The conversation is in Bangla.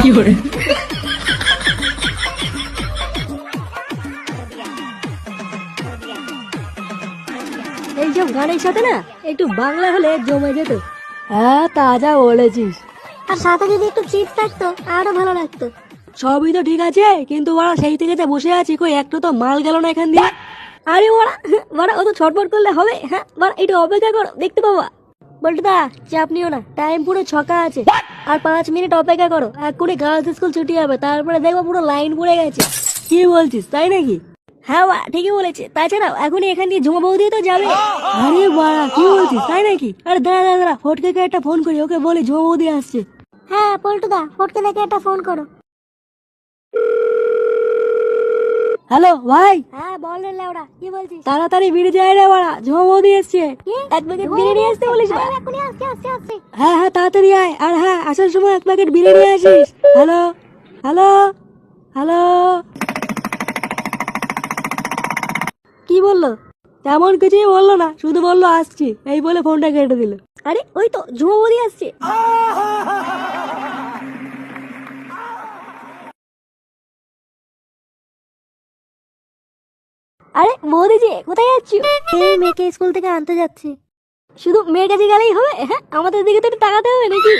এইসব গানের সাথে না একটু বাংলা হলে জমে যেত। হ্যাঁ তাজা বলেছিস। আর সাথে যদি একটু চিপ থাকতো আরো ভালো লাগতো। সবই তো ঠিক আছে, কিন্তু ওরা সেই থেকে যে বসে আছি, কই একটু তো মাল গেল না এখান দিয়ে। আরে ওরা অত ছটফট করলে হবে? হ্যাঁ একটু অপেক্ষা করো, দেখতে পাবা। বলটুদা চাপ নিও না, টাইম পুরো ছকা আছে। আর 5 মিনিট অপেক্ষা করো, এক্ষুনি গার্লস স্কুল ছুটি হবে, তারপরে দেখবো পুরো লাইন পড়ে গেছে। কি বলছিস, তাই নাকি? হ্যাঁ ঠিকই বলেছে। তাছাড়াও এখনই এখান দিয়ে ঝুমা বৌদি তো যাবে। আরে বাড়া, কি বলছিস, তাই নাকি? আরে দাঁড়া ফটকে একটা ফোন করি, ওকে বলি ঝুমা বৌদি আসছে। হ্যাঁ পল্টুদা, ফটকে দেখে একটা ফোন করো। হ্যালো ভাই। হ্যাঁ বল রে লেওড়া, কি বলছিস? তাড়াতাড়ি বেরিয়ে যায় রে বাড়া, ঝুমা বৌদি এসছে। এক প্যাকেট বিরিয়ানি আসতে বলিস না? এখনই আসছে। হ্যাঁ তাড়াতাড়ি আয়। আর হ্যাঁ, আসার সময় 1 প্যাকেট বিরিয়ানি আসিস। Hello hello hello. কি বললো? তেমন কিছুই বললো না, শুধু বললো আসছি, এই বলে ফোনটা কেটে দিল। আরে ওই তো ঝুমা বৌদি আসছে। আরে বৌদিজি, কোথায় যাচ্ছ? এই মেয়েকে স্কুল থেকে আনতে যাচ্ছি। শুধু মেয়ের কাছে গেলেই হবে? হ্যাঁ আমাদের দিকে তো একটু তাকাতে হবে নাকি?